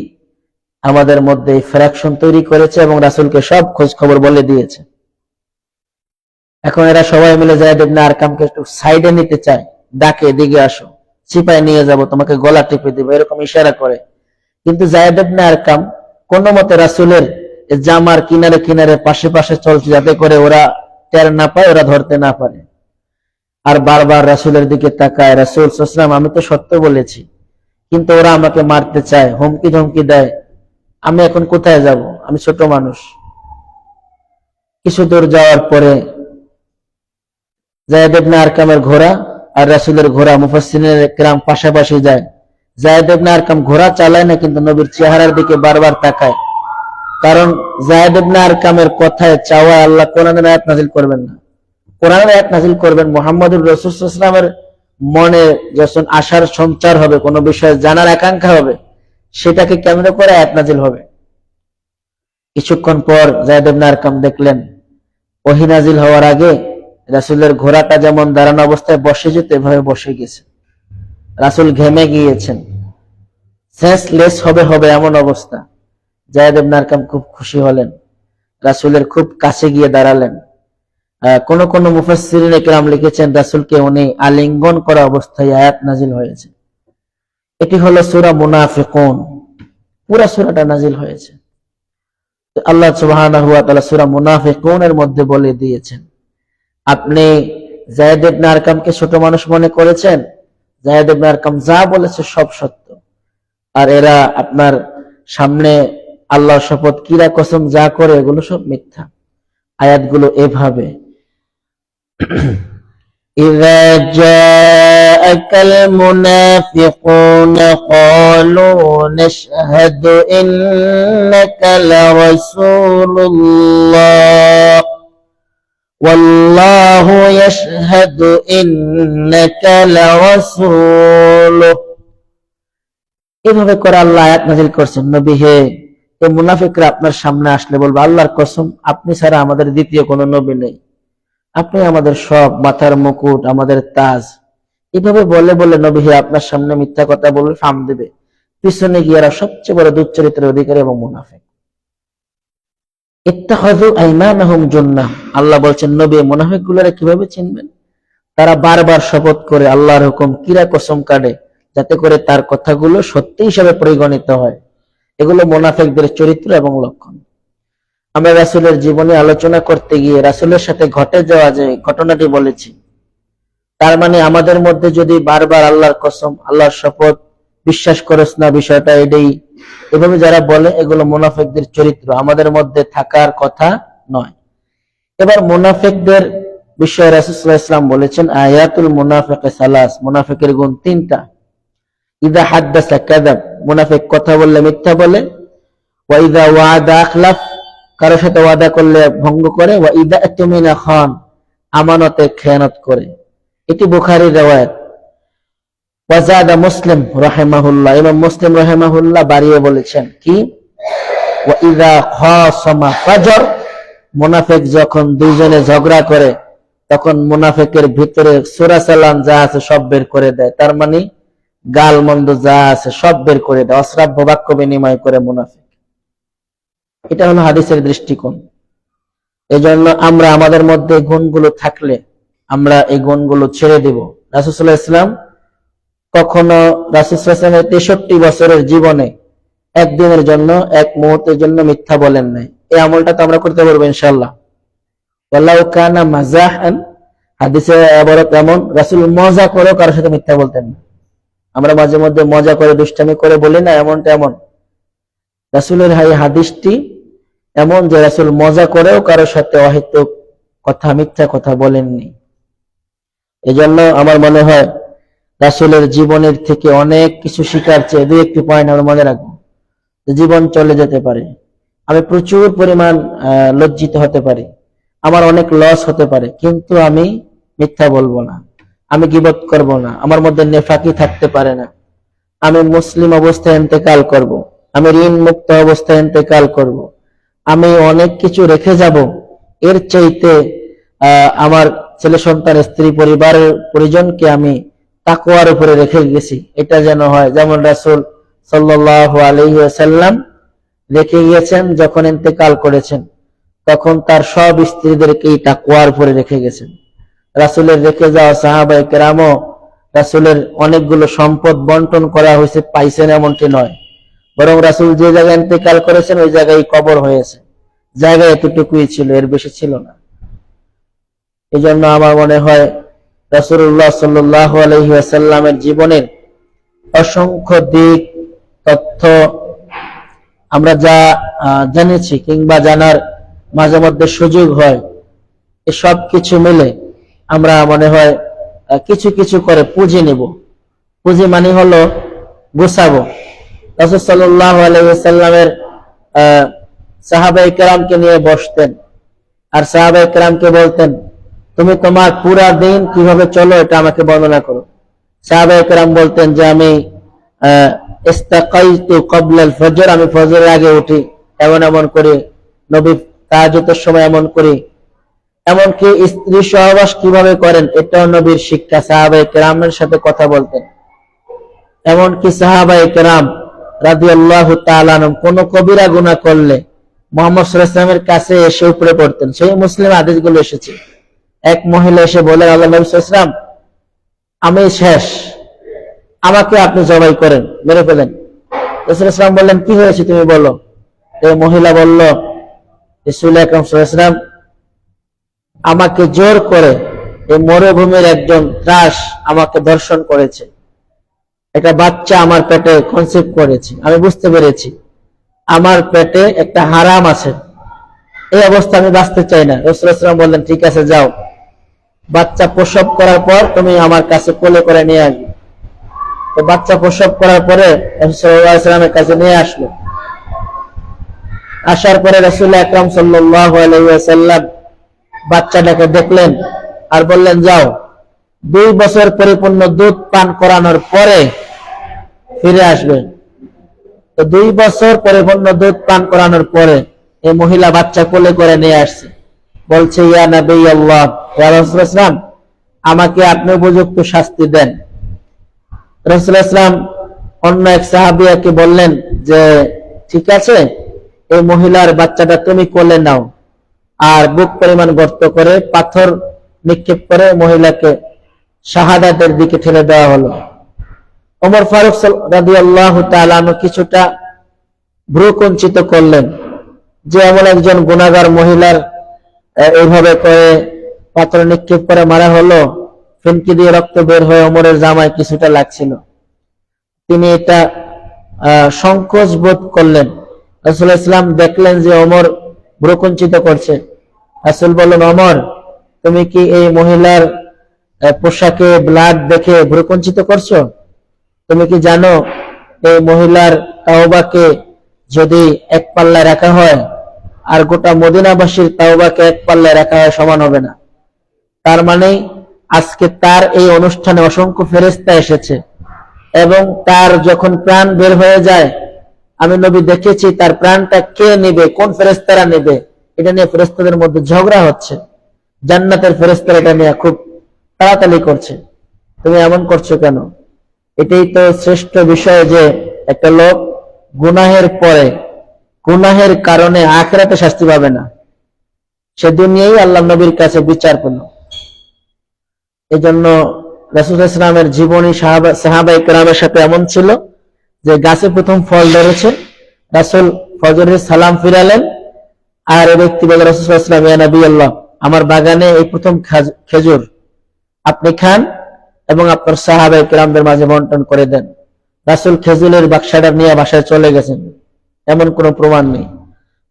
আমাদের মধ্যে এই ফ্র্যাকশন তৈরি করেছে এবং রাসূলকে সব খোঁজ খবর বলে দিয়েছে। এখন এরা সবাই মিলে যায়েদ ইবনে আরকামকে একটু সাইডে নিতে চায়, ডাকে, দিকে আসো, চিপায় নিয়ে যাব, তোমাকে গলা টিপে দিব, এরকম ইশারা করে। কিন্তু যায়েদ ইবনে আরকাম কোন মতে রাসূলের জামার কিনারে কিনারে পাশে পাশে চলছে, যাতে করে ওরা টের না পায়, ওরা ধরতে না পারে। আর বারবার রাসূলের দিকে তাকায়। রাসূল সাল্লাল্লাহু আলাইহি ওয়াসাল্লাম, আমি তো সত্য বলেছি, কিন্তু ওরা আমাকে মারতে চায়, হুমকি ধমকি দেয়, আমি এখন কোথায় যাব? আমি ছোট মানুষ। কিছু দূর যাওয়ার পরে যায়েদ ইবনে আরকামের ঘোড়া আর রাসূলের ঘোড়া, মুফাসসিরিনে কিরাম পাশাপাশি যায়। যায়েদ ইবনে আরকাম ঘোড়া চালায় না, কিন্তু নবীর চেহারার দিকে বারবার তাকায়। কারণ যায়েদ ইবনে আরকামের কথায় চাওয়া আল্লাহ কোরআনের আয়াত নাযিল করবেন না। কোরআনের আয়াত নাযিল করবেন মুহাম্মদুর রাসূল সাল্লাল্লাহু আলাইহি ওয়াসাল্লামের মনে যখন আশার সঞ্চার হবে, কোনো বিষয়ে জানার আকাঙ্ক্ষা হবে, সেটাকে কেন্দ্র করে আয়াত নাযিল হবে। কিছুক্ষণ পর যায়েদ ইবনে আরকাম দেখলেন ওহী নাযিল হওয়ার আগে রাসূলের ঘোড়াটা যেমন দাঁড়ানো অবস্থায় বসে যেত, এভাবে বসে গেছে। রাসূল ঘেমে গিয়েছেন, সেন্সলেস হবে হবে এমন অবস্থা। যায়েদ ইবনে আরকাম খুব খুশি হলেন, রাসূলের খুব কাছে গিয়ে দাঁড়ালেন। কোন কোন মুফাসসিরিনে কিরাম লিখেছেন রাসূলকে উনি আলিঙ্গন করা অবস্থায় আয়াত নাযিল হয়েছে। এটি হলো সূরা মুনাফিকুন, পুরা সূরাটা নাযিল হয়েছে। আল্লাহ সুবহানাহু ওয়া তাআলা সূরা মুনাফিকুনের মধ্যে বলে দিয়েছেন, আপনি যায়েদ ইবনে আরকামকে ছোট মানুষ মনে করেছেন, যায়েদ ইবনে আরকাম যা বলেছে সব সত্য, আর এরা আপনার সামনে আল্লাহর শপথ কিরা কসম যা করে এগুলো সব মিথ্যা। আয়াতগুলো এভাবে, إذا جاءك المنافقون قالوا نشهد إنك لرسول الله والله يشهد إنك لرسوله। এভাবে করে আল্লাহ আয়াত নাযিল করছেন, নবী হে, এই মুনাফিকরা আপনার সামনে আসলে বলবে আল্লাহর কসম আপনি ছাড়া আমাদের দ্বিতীয় কোনো নবী নেই, আপনি আমাদের সব, মাথার মুকুট, আমাদের তাজ। এভাবে বলে বলে নবী হে আপনার সামনে মিথ্যা কথা বলবে, ফাম দেবে। পিছনে গিয়ে এরা সবচেয়ে বড় দুশ্চরিত্রের অধিকারী এবং মুনাফিক। ইত্তাখাযু আইমানাহুম জান্নাহ, আল্লাহ বলছেন নবী মুনাফিকগুলোরা কিভাবে চিনবেন? তারা বারবার শপথ করে আল্লাহর হুকুম কিরা কসম কাটে, যাতে করে তার কথাগুলো সত্যি হিসাবে পরিগণিত হয়। এগুলো মুনাফিকদের চরিত্র এবং লক্ষণ। আমরা রাসূলের জীবনী আলোচনা করতে গিয়ে রাসূলের সাথে ঘটে যাওয়া যে ঘটনাটি বলেছি, তার মানে আমাদের মধ্যে যদি বারবার আল্লাহর কসম, আল্লাহর শপথ, বিশ্বাস করস না বিষয়টা এটাই, এভাবে যারা বলে, এগুলো মুনাফিকদের চরিত্র, আমাদের মধ্যে থাকার কথা নয়। এবার মুনাফিকদের বিষয়ে রাসূল সাল্লাল্লাহু আলাইহি ওয়াসাল্লাম বলেছেন, আয়াতুল মুনাফিকি সালাস, মুনাফিকের গুণ তিনটা। ইযা হাদ্দাসা কাযাব, মুনাফিক কথা বললে মিথ্যা বলে। ওয়া ইযা ওয়াদা আখলাফ, কারোর সাথে ওয়াদা করলে ভঙ্গ করে। ওয়া ইযা আতুমিনা খান, আমানতে খেয়ানত করে। এটি বুখারীর riwayat। ওয়া যাদা মুসলিম রাহিমাহুল্লাহ, ইমাম মুসলিম রাহিমাহুল্লাহ বাড়িয়ে বলেছেন কি, ওয়া ইযা খাসামা ফাজর, মুনাফিক যখন দুইজনে ঝগড়া করে তখন মুনাফিকের ভিতরে সূরা সালাম যা আছে সব বের করে দেয়। তার মানে গাল মন্দ যা আছে সব বের করে দেয়, অশ্রাব্য বাক্য বিনিময় করে মুনাফিক। এটা হলো হাদিসের দৃষ্টিকোণ। এজন্য আমরা আমাদের মধ্যে গুণগুলো থাকলে আমরা এই গুণগুলো ছেড়ে দেব। রাসূল সাল্লাল্লাহু আলাইহি ওয়াসাল্লাম কখনো রাসূল সাল্লাল্লাহু আলাইহি ওয়াসাল্লামের 63 বছরের জীবনে একদিনের জন্য, এক মুহূর্তের জন্য মিথ্যা বলেন নাই। এই আমলটা তো আমরা করতে পারবো ইনশাআল্লাহ। ওয়ালাউ কানা মাযাহান, হাদিসে আবারত এমন, রাসূল মজা করে কারোর সাথে মিথ্যা বলতেন না। আমরা মাঝে মধ্যে মজা করে দুষ্টামি করে বলি না, এমনটা এমন। রাসূলের এই হাদিসটি এমন যে রাসূল মজা করেও কারোর সাথে অহেতুক কথা, মিথ্যা কথা বলেননি। এজন্য আমার মনে হয় রাসূলের জীবনের থেকে অনেক কিছু শিকার চেয়ে দুই একটি পয়েন্ট আমরা মনে রাখবো। জীবন চলে যেতে পারে, আমি প্রচুর পরিমাণ লজ্জিত হতে পারি, আমার অনেক লস হতে পারে, কিন্তু আমি মিথ্যা বলবো না, আমি গীবত করব না, আমার মধ্যে নেফাকি থাকতে পারে না, আমি মুসলিম অবস্থায় ইন্তেকাল করব, আমি ঋণ মুক্ত অবস্থায় ইন্তেকাল করব, আমি অনেক কিছু রেখে যাব। এর চাইতে আমার ছেলে সন্তান, স্ত্রী, পরিবারের পরিজনকে আমি তাকওয়ার উপরে রেখে গেছি, এটা যেন হয়। যেমন রাসূল সাল্লাল্লাহু আলাইহি ওয়াসাল্লাম রেখে গিয়েছেন, যখন ইন্তেকাল করেছেন তখন তার সব স্ত্রীদেরকে তাকওয়ার উপরে রেখে গেছেন। রাসূলের রেখে যাওয়া সাহাবায়ে কেরামও রাসূলের অনেকগুলো সম্পদ বন্টন করা হয়েছে, পাইছেন এমনটি নয়, বরং রাসূল যে জায়গায় ইন্তেকাল করেছেন ওই জায়গায় কবর হয়েছে, জায়গা এতটুকুই ছিল, এর বেশি ছিল না। এজন্য আমার মনে হয় রাসূলুল্লাহ সাল্লাল্লাহু আলাইহি ওয়াসাল্লামের জীবনের অসংখ্য দিক তথ্য আমরা যা জেনেছি কিংবা জানার মাঝে মধ্যে সুযোগ হয়, এসব কিছু মিলে আমরা মনে হয় কিছু কিছু করে পুঁজি নেব। পুঁজি মানে হলো গুছাবো। রাসূল সাল্লাল্লাহু আলাইহি ওয়াসাল্লামের সাহাবায়ে কেরামকে নিয়ে বসতেন আর সাহাবায়ে কেরামকে বলতেন, তুমি তোমার পুরা দিন কিভাবে চলো এটা আমাকে বর্ণনা করো। সাহাবায়ে কেরাম বলতেন যে আমি ইস্তাকাইতু ক্বাবলা আল ফজর, আমি ফজরের আগে উঠি, এমন এমন করি। নবী তাহাজ্জুদের সময় এমন করি। এমনকি স্ত্রী সহবাস কিভাবে করেন এটাও নবীর শিক্ষা। সাহাবায়ে কেরামের সাথে কথা বলতেন। এমনকি সাহাবায়ে কেরাম রাদিয়াল্লাহু তাআলা আনহুম কোন কবিরা গুনাহ করলে মুহাম্মদ সাল্লাল্লাহু আলাইহি ওয়াসাল্লামের কাছে এসে উপরে পড়তেন। সেই মুসলিম হাদিসগুলো এসেছে। এক মহিলা এসে বলেন, আল্লাহ নবী সাল্লাল্লাহু আলাইহি ওয়াসাল্লাম, আমি শেষ, আমাকে আপনি জবাই করেন, মেরে ফেলেন। রাসূল সাল্লাল্লাহু আলাইহি ওয়াসাল্লাম বললেন, কি হয়েছে তুমি বলো। এই মহিলা বলল, রাসূল আকরাম সাল্লাল্লাহু আলাইহি ওয়াসাল্লাম, আমাকে জোর করে এই মরুভূমির একজন ত্রাস আমাকে ধর্ষণ করেছে। একটা বাচ্চা আমার পেটে কনসিভ করেছে। আমি বুঝতে পেরেছি আমার পেটে একটা হারাম আছে। এই অবস্থা আমি বাঁচতে চাই না। রাসূল সাল্লাল্লাহু আলাইহি ওয়াসাল্লাম বললেন, ঠিক আছে যাও, বাচ্চা প্রসব করার পর তুমি আমার কাছে কোলে করে নিয়ে আসবে। তো বাচ্চা প্রসব করার পরে রাসূল সাল্লাল্লাহু আলাইহি ওয়াসাল্লামের কাছে নিয়ে আসলো। আসার পরে রাসূল আকরাম সাল্লাল্লাহু আলাইহি ওয়াসাল্লাম বাচ্চাটাকে দেখলেন আর বললেন, যাও, 2 বছর পরিপূর্ণ দুধ পান করানোর পরে ফিরে আসবে। তো 2 বছর পরিপূর্ণ দুধ পান করানোর পরে এই মহিলা বাচ্চা কোলে করে নিয়ে আসছে। বলছে, ইয়া নবী আল্লাহ, ইয়া রাসূলুল্লাহ, আমাকে আপনি উপযুক্ত শাস্তি দেন। রাসূলুল্লাহ অন্য এক সাহাবিয়াকে বললেন যে ঠিক আছে, এই মহিলার বাচ্চাটা তুমি কোলে নাও। আর বুক পরিমাণ গর্ত করে পাথর নিক্ষেপ করে মহিলাকে শাহাদাতের দিকে ঠেলে দেওয়া হলো। ওমর ফারুক রাদিয়াল্লাহু তাআলা আনহু কিছুটা ভ্রুকুঞ্চিত করলেন যে এমন একজন গুনাহগার মহিলার এইভাবে করে পাথর নিক্ষেপ করে মারা হলো। ফিনকি দিয়ে রক্ত বের হয়ে ওমরের জামায় কিছুটা লাগছিল। তিনি এটা সংকোচ বোধ করলেন। রাসূলুল্লাহ সাল্লাল্লাহু আলাইহি ওয়াসাল্লাম দেখলেন যে ওমর ভ্রুকুঞ্চিত করছে। রাসূল বললেন, ওমর, তুমি কি এই মহিলার পোশাকে ব্লাড দেখে ভ্রুকুঞ্চিত করছো? তুমি কি জানো এই মহিলার তাওবাকে যদি এক পাল্লায় রাখা হয় আর গোটা মদিনাবাসীর তাওবাকে এক পাল্লায় রাখা হয় সমান হবে না। তার মানে আজকে তার এই অনুষ্ঠানে অসংখ্য ফেরেশতা এসেছে এবং তার যখন প্রাণ বের হয়ে যায়, আমি নবী দেখেছি তার প্রাণটা কে নেবে, কোন ফেরেশতারা নেবে, এটা নিয়ে ফেরেশতাদের মধ্যে ঝগড়া হচ্ছে। জান্নাতের ফেরেশতারা এটা নিয়ে খুব তাড়াতাড়ি করছে। তুমি এমন করছো কেন? এটাই তো শ্রেষ্ঠ বিষয় যে একটা লোক গুনাহের পরে, গুনাহের কারণে আখিরাতে শাস্তি পাবে না, সে দুনিয়ায় আল্লাহ নবীর কাছে বিচার পেল। এই জন্য রাসূল সাল্লাল্লাহু আলাইহি ওয়াসাল্লামের জীবনী সাহাবায়ে কেরামের সাথে এমন ছিল যে গাছে প্রথম ফল ধরেছে, রাসূল ফজরের সালাম ফিরালেন আর এই ব্যক্তি বলে, রাসূল সাল্লাল্লাহু আলাইহি ওয়াসাল্লাম, ইয়া নবী আল্লাহ, আমার বাগানে এই প্রথম খেজুর, আপনি খান এবং আপনার সাহাবায়ে কেরামদের মাঝে বন্টন করে দেন। রাসূল খেজুরের বাক্সটা নিয়ে বাসায় চলে গেছেন, এমন কোনো প্রমাণ নেই।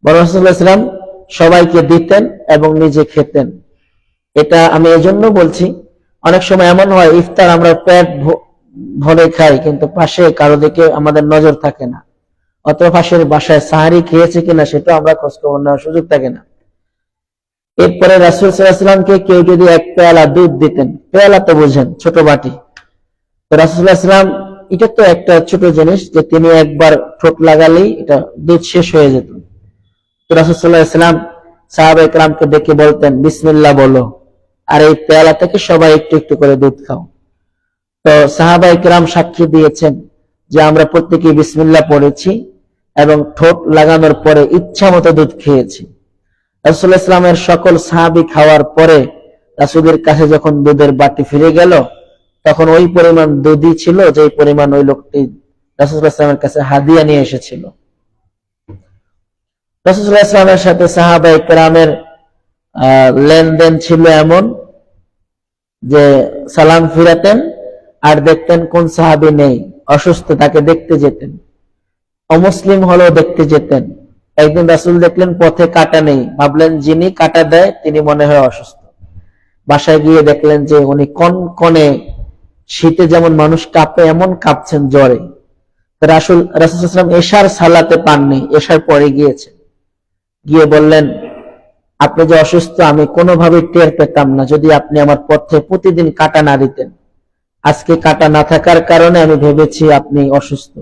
বরং রাসূল সাল্লাল্লাহু আলাইহি ওয়াসাল্লাম সবাইকে দিতেন এবং নিজে খেতেন। এটা আমি এজন্য বলছি, অনেক সময় এমন হয় ইফতার আমরা পেট ভরে খাই কিন্তু পাশে কারো দিকে আমাদের নজর থাকে না, অথবা পাশের বাসায় সাহারি খেয়েছে কিনা সেটা আমরা খোঁজ খবর নেওয়ার সুযোগ থাকে না। এরপরে রাসূল সাল্লাল্লাহু আলাইহি ওয়াসাল্লামকে কেউ যদি এক পেয়ালা দুধ দিতেন, পেয়ালা তো বুঝেন, ছোট বাটি, তো রাসূল সাল্লাল্লাহু আলাইহি ওয়াসাল্লাম, এটা তো একটা ছোট জিনিস যে তিনি একবার ঠোঁট লাগালেই এটা দুধ শেষ হয়ে যেত। তো রাসূল সাল্লাল্লাহু আলাইহি ওয়াসাল্লাম সাহাবায়ে কেরামকে ডেকে বলতেন, বিসমিল্লাহ বলো, আর এই পেয়ালা থেকে সবাই একটু একটু করে দুধ খাও। তো সাহাবায়ে কেরাম সাক্ষী দিয়েছেন যে আমরা প্রত্যেকেই বিসমিল্লাহ পড়েছি এবং ঠোঁট লাগানোর পরে ইচ্ছা মতো দুধ খেয়েছি। রাসূল সাল্লাল্লাহু আলাইহি ওয়াসাল্লামের সকল সাহাবী খাওয়ার পরে রাসূলের কাছে যখন দুধের বাটি ফিরে গেল, তখন ওই পরিমাণ দুধই ছিল যে পরিমাণ ওই লোকটি রাসূল সাল্লাল্লাহু আলাইহি ওয়াসাল্লামের কাছে হাদিয়া নিয়ে এসেছিল। রাসূল সাল্লাল্লাহু আলাইহি ওয়াসাল্লামের সাথে সাহাবায়ে কেরামের লেনদেন ছিল এমন যে সালাম ফিরাতেন আর দেখতেন কোন সাহাবী নেই, অসুস্থ, তাকে দেখতে যেতেন। অমুসলিম হলেও দেখতে যেতেন। একদিন রাসূল দেখলেন পথে কাঁটা নেই, ভাবলেন যিনি কাঁটা দেয় তিনি মনে হয় অসুস্থ। বাসায় গিয়ে দেখলেন যে উনি কনকনে শীতে যেমন মানুষ কাঁপে এমন কাঁপছেন জ্বরে। রাসূল সাল্লাল্লাহু আলাইহি ওয়াসাল্লাম এশার সালাতে পাননি, এশার পরে গিয়েছেন। গিয়ে বললেন, আপনি যে অসুস্থ আমি কোনোভাবেই টের পেতাম না যদি আপনি আমার পথে প্রতিদিন কাঁটা না দিতেন। আজকে কাঁটা না থাকার কারণে আমি ভেবেছি আপনি অসুস্থ।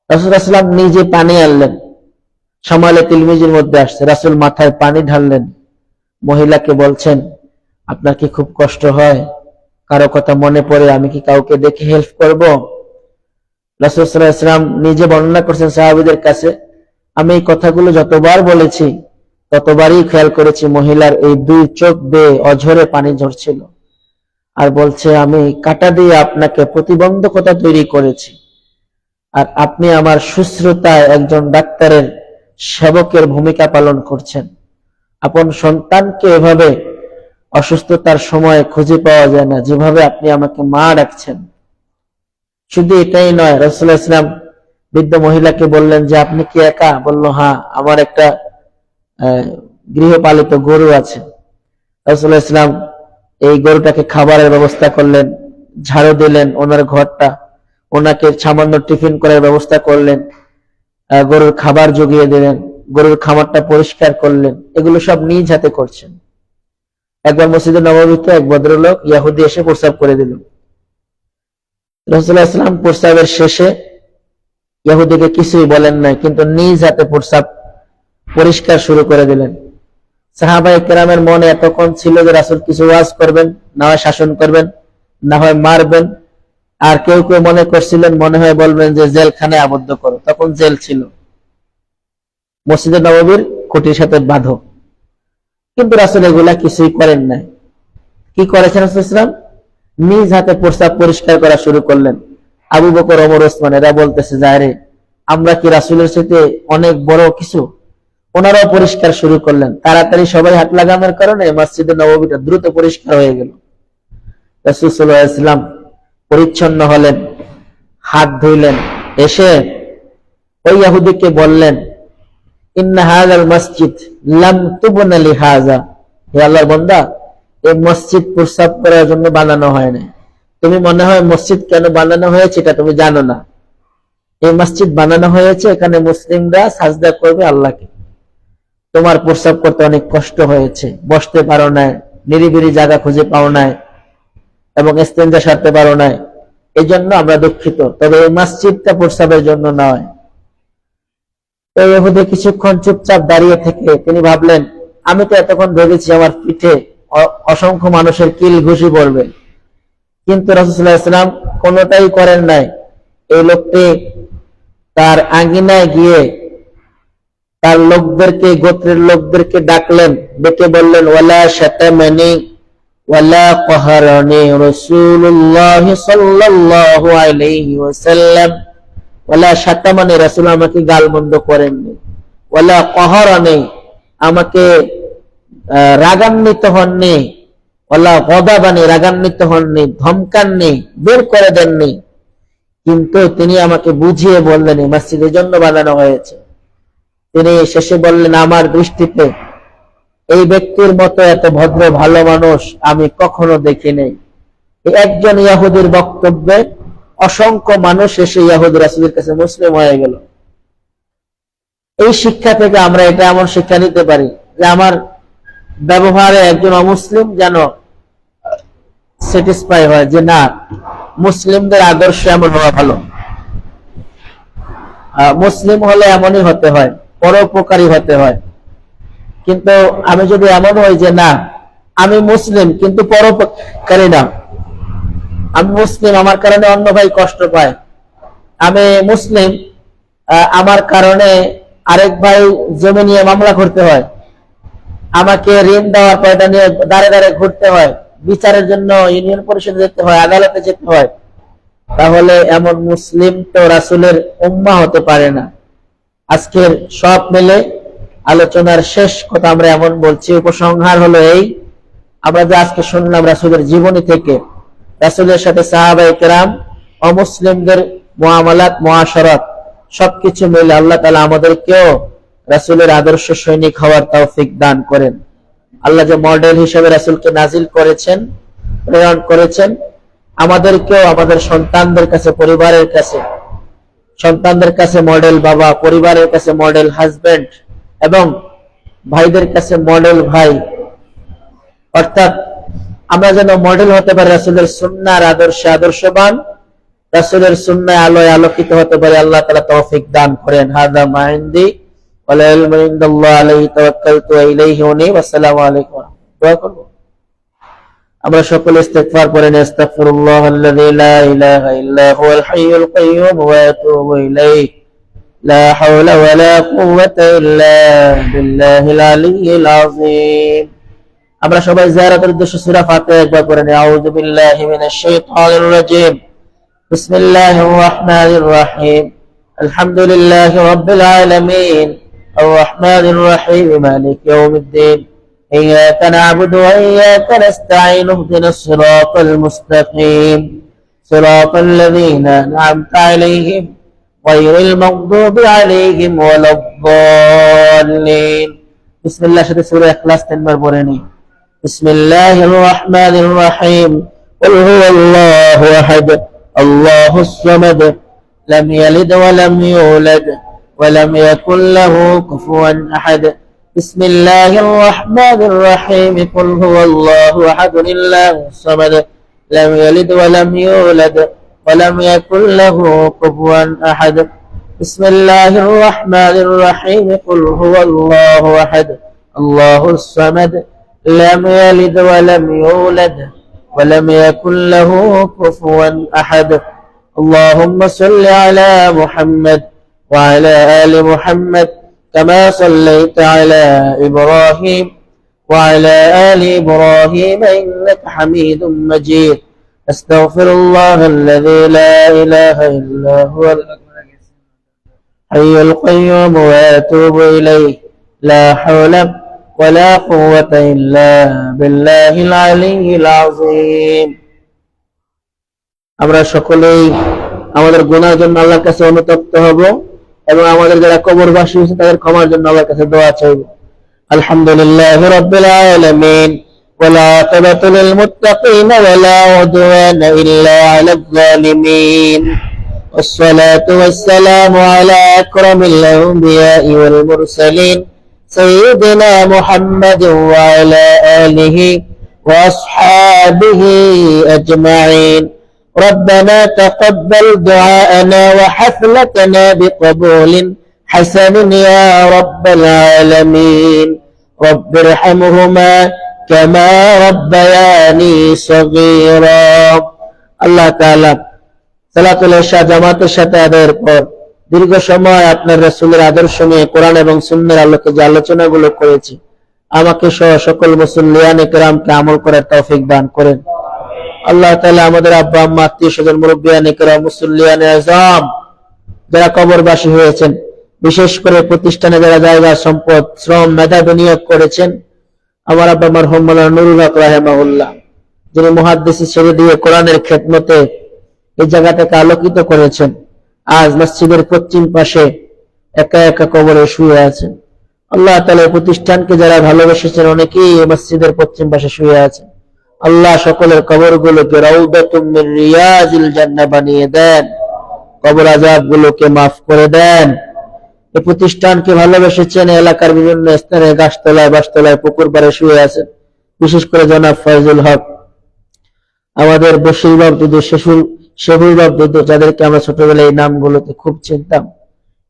রাসূল সাল্লাল্লাহু আলাইহি ওয়াসাল্লাম নিজে পানি আনলেন, শামালে তিরমিজির মধ্যে আসছে, রাসূল মাথায় পানি ঢাললেন। মহিলাকে বলছেন, আপনার কি খুব কষ্ট হয়? কারো কথা মনে পড়ে? আমি কি কাউকে দেখে হেল্প করব? রাসূল সাল্লাল্লাহু আলাইহি ওয়াসাল্লাম নিজে বর্ণনা করছেন সাহাবীদের কাছে, আমি এই কথাগুলো যতবার বলেছি ততবারই খেয়াল করেছি মহিলার এই দুই চোখ বেয়ে অঝরে পানি ঝরছিল। আর বলছে, আমি কাঁটা দিয়ে আপনাকে প্রতিবন্ধকতা তৈরি করেছি, আর আপনি আমার শুশ্রূষায় একজন ডাক্তারের সেবকের ভূমিকা পালন করছেন। আপন সন্তানকে এভাবে অসুস্থতার সময় খুঁজে পাওয়া যায় না, যেভাবে আপনি আমাকে মা ডাকছেন। শুধু এটাই নয়, রাসূলুল্লাহ সাল্লাল্লাহু আলাইহি ওয়াসাল্লাম বৃদ্ধ মহিলাকে বললেন যে আপনি কি একা? বলল, হ্যাঁ, আমার একটা গৃহপালিত গরু আছে। রাসূলুল্লাহ সাল্লাল্লাহু আলাইহি ওয়াসাল্লাম এই গরুটাকে খাবারের ব্যবস্থা করলেন, ঝাড়ু দিলেন ওনার ঘরটা, ওনাকে সামান্য টিফিন করার ব্যবস্থা করলেন, গরুর খাবার জুগিয়ে দিলেন, গরুর খামারটা পরিষ্কার করলেন। এগুলো সব নিজ হাতে করছেন। একবার মসজিদে নববীতে এক ভদ্রলোক ইহুদি এসে প্রস্রাব করে দিল। রাসূলুল্লাহ সাল্লাল্লাহু আলাইহি ওয়াসাল্লাম প্রস্রাবের শেষে ইহুদিকে কিছুই বলেন নাই, কিন্তু নিজ হাতে প্রস্রাব পরিষ্কার শুরু করে দিলেন। সাহাবায়ে কেরামের মনে এতক্ষণ ছিল যে রাসূল কিছু ওয়াজ করবেন, না হয় শাসন করবেন, না হয় মারবেন। আর কেউ কেউ মনে করছিলেন মনে হয় বলবেন যে জেলখানায় আবদ্ধ করো, তখন জেল ছিল, মসজিদে নববীর খুঁটির সাথে বাঁধো। কিন্তু রাসূল এগুলা কিছুই করেন নাই। কি করেছেন রাসূল সাল্লাল্লাহু আলাইহি ওয়াসাল্লাম? নিজ হাতে প্রস্রাব পরিষ্কার করা শুরু করলেন। আবু বকর, ওমর, ওসমান এরা বলতেছে, যারে আমরা কি রাসূলের সাথে অনেক বড় কিছু? ওনারাও পরিষ্কার শুরু করলেন। তাড়াতাড়ি সবাই হাত লাগানোর কারণে মসজিদে নববীটা দ্রুত পরিষ্কার হয়ে গেল। রাসূল সাল্লাল্লাহু আলাইহি ওয়াসাল্লাম পরিচ্ছন্ন হলেন, হাত ধুইলেন, এসে ওই ইহুদিকে বললেন, ইন্না হাযাল মসজিদ লাম তুবনা লিহাযা, হে আল্লাহর বান্দা, এই মসজিদ প্রস্রাব করার জন্য বানানো হয় না। তুমি মনে হয় মসজিদ কেন বানানো হয়েছে এটা তুমি জানো না। এই মসজিদ বানানো হয়েছে এখানে মুসলিমরা সাজদা করবে আল্লাহকে। তোমার প্রস্রাব করতে অনেক কষ্ট হয়েছে, বসতে পারো না, নিরিবিলি জায়গা খুঁজে পাও না, এবং ইস্তেঞ্জা সারতে পারো না, এই জন্য আমরা দুঃখিত। তবে এই মসজিদটা প্রস্রাবের জন্য নয়। তো ইহুদি কিছুক্ষণ চুপচাপ দাঁড়িয়ে থেকে তিনি ভাবলেন, আমি তো এতক্ষণ ভেবেছি আমার পিঠে অসংখ্য মানুষের কিল ঘুষি পড়বে, কিন্তু রাসূল সাল্লাল্লাহু আলাইহি ওয়াসাল্লাম কোনোটাই করেন নাই। এই লোকটি তার আঙ্গিনায় গিয়ে তার লোকদেরকে, গোত্রের লোকদেরকে ডাকলেন, ডেকে বললেন, ওয়ালা শাতামানি ওয়ালা কাহারানি রাসূলুল্লাহ সাল্লাল্লাহু আলাইহি ওয়াসাল্লাম। ওয়ালা শাতামানি, রাসূল আমাকে গালমন্দ করেননি, ওয়ালা কাহারানি, আমাকে রাগান্বিত হননি, ওয়ালা গদাবানি, রাগান্বিত হননি, ধমকাননি, বের করে দেননি। কিন্তু তিনি আমাকে বুঝিয়ে বললেন এই মসজিদের জন্য বানানো হয়েছে। তিনি শেষে বললেন, আমার দৃষ্টিতে এই ব্যক্তির মতো এত ভদ্র ভালো মানুষ আমি কখনো দেখি নাই। একজন ইহুদির বক্তব্যে অসংখ্য মানুষ এসে ইহুদি রাসূলের কাছে মুসলিম হয়ে গেল। এই শিক্ষা থেকে আমরা এটা এমন শিক্ষা নিতে পারি যে আমার ব্যবহারে একজন অমুসলিম যেন স্যাটিসফাই হয় যে না, মুসলিমদের আদর্শ এমন হওয়া ভালো, মুসলিম হলে এমনই হতে হয়, পরোপকারী হতে হয়। কিন্তু আমি যদি এমন হই যে না, আমি মুসলিম কিন্তু পরোপকারী না, আমি মুসলিম আমার কারণে অন্য ভাই কষ্ট পায়, আমি মুসলিম আমার কারণে আরেক ভাই জমি নিয়ে মামলা করতে হয়, আমাকে ঋণ দেওয়ার পয়টা নিয়ে দাঁড়ে দাঁড়ে ঘুরতে হয়, বিচারের জন্য ইউনিয়ন পরিষদে যেতে হয়, আদালতে যেতে হয়, তাহলে এমন মুসলিম তো রাসূলের উম্মাহ হতে পারে না। আজকের সব মিলে আলোচনার শেষ কথা আমরা এমন বলছি, উপসংহার হলো এই, আমরা যে আজকে শুনলাম রাসূলের জীবনী থেকে, রাসূলের সাথে সাহাবায়ে কেরাম, অমুসলিমদের মুআমালাত, মুআশারাত সবকিছু মিলে আল্লাহ তাআলা আমাদেরকেও রাসূলের আদর্শ সৈনিক হওয়ার তৌফিক দান করেন। আল্লাহ যে মডেল হিসেবে রাসূলকে নাজিল করেছেন, প্রেরণ করেছেন, আমাদেরকেও আমাদের সন্তানদের কাছে, পরিবারের কাছে, সন্তানদের কাছে মডেল বাবা, পরিবারের কাছে মডেল হাজবেন্ড এবং ভাইদের কাছে মডেল ভাই, অর্থাৎ আমরা যেন মডেল হতে পারি রাসূলের সুন্নাহর আদর্শে আদর্শবান, রাসূলের সুন্নাহয় আলোয় আলোকিত হতে পারি। আল্লাহ তাআলা তৌফিক দান করেন। হাযা মা ইনদি ওয়াল ইলমু ইনদাল্লাহ আলাইহি তাওয়াক্কালতু ওয়া ইলাইহি উনীব। আসসালামু আলাইকুম। দোয়া করব। আমরা সকলে ইস্তিগফার করেন। আস্তাগফিরুল্লাহাল্লাযী লা ইলাহা ইল্লা হুয়াল হাইয়ুল কাইয়্যুম ওয়া আতুবু ইলাইহি। লা হাওলা ওয়া লা কুওয়াতা ইল্লা বিল্লাহিল আলিয়্যিল আযীম। আমরা সবাই জিয়ারতের উদ্দেশ্যে সূরা ফাতিহা একবার পড়েন। আউযু বিল্লাহি মিনাশ শাইতানির রাজীম। বিসমিল্লাহির রাহমানির রাহিম। আলহামদুলিল্লাহি রাব্বিল আলামিন। আর রাহমানির রাহিম। মালিকি ইয়াউমিদ্দিন। إياك نعبد وإياك نستعين اهدنا الصراط المستقيم صراط الذين أنعمت عليهم غير المغضوب عليهم ولا الضالين. بسم الله شهد سورة إخلاص تنمر برني. بسم الله الرحمن الرحيم. قل هو الله أحد الله الصمد لم يلد ولم يولد ولم يكن له كفوا أحد. بسم الله الرحمن الرحيم. قل هو الله أحد الله الصمد لم يلد ولم يولد ولم يكن له كفوا أحد. بسم الله الرحمن الرحيم. قل هو الله أحد الله الصمد لم يلد ولم يولد ولم يكن له كفوا أحد. اللهم صل على محمد وعلى آل محمد كما صليت على إبراهيم وعلى آل إبراهيم إنك حميد مجيد. أستغفر الله الذي لا إله إلا هو الحي القيوم وأتوب إليه. لا حول ولا قوة إلا بالله العلي العظيم. আমরা সকলেই আমাদের গুনাহের জন্য আল্লাহর কাছে অনুতপ্ত হব এবং আমাদের যারা কবরবাসী হয়েছে তাদের ক্ষমার জন্য আল্লাহর কাছে দোয়া চাইব। আলহামদুলিল্লাহি রাব্বিল আলামিন ওয়াল আকিবাতু লিল মুত্তাকিন ওয়ালা উদওয়ানা ইল্লা আলাল যালিমিন ওয়াসসালাতু ওয়াসসালামু আলা আকরামিল আম্বিয়া'i ওয়াল মুরসালিন সাইয়্যিদিনা মুহাম্মাদিন ওয়া আলা আলিহি ওয়া আসহাবিহি আজমাইন। ربنا تقبل دعاءنا وحفلتنا بقبول حسن يا رب العالمين. رب ارحمهما كما ربياني صغيرا. আল্লাহ তাআলা সালাতুল ইশা জামাতের সাথে আদায়ের পর দীর্ঘ সময় আপনার রাসূলের আদর্শ নিয়ে কোরআন এবং সুন্নাহর আলোকে যে আলোচনাগুলো করেছি, আমাকে সহ সকল মুসল্লিয়ানে কেরামকে আমল করার তৌফিক দান করেন। আল্লাহ তাআলা আমাদের আব্বা আম্মা, আত্মীয় স্বজন, মুরব্বিয়ানে কেরাম, মুসল্লিয়ানে আযম যারা কবরবাসী হয়েছেন, বিশেষ করে প্রতিষ্ঠানে যারা জায়গা, সম্পদ, শ্রম, মেধা বিনিয়োগ করেছেন, আমার আব্বা মারহুম মাওলানা নুরুল হক রাহিমাহুল্লাহ, যিনি মুহাদ্দিস ছেড়ে দিয়ে কোরআনের খেদমতে এই জায়গাটাকে আলোকিত করেছেন, আজ মসজিদের পশ্চিম পাশে একা একা কবরে শুয়ে আছেন। আল্লাহ তাআলা এই প্রতিষ্ঠানকে যারা ভালোবেসেছেন, অনেকেই এই মসজিদের পশ্চিম পাশে শুয়ে আছেন। আল্লাহ সকলের কবরগুলোকে রাউদাতুম মিন রিয়াজিল জান্নাহ বানিয়ে দেন, কবর আযাবগুলোকে মাফ করে দেন। এই প্রতিষ্ঠানকে ভালোবেসেছেন, এলাকার বিভিন্ন স্থানে গাছতলায়, বাসতলায়, পুকুর পাড়ে শুয়ে আছেন। বিশেষ করে জনাব ফয়জুল হক, আমাদের বশির বাপ দুদু, শেফুল বাপ দুদু, যাদেরকে আমরা ছোটবেলায় এই নামগুলোতে খুব চিনতাম,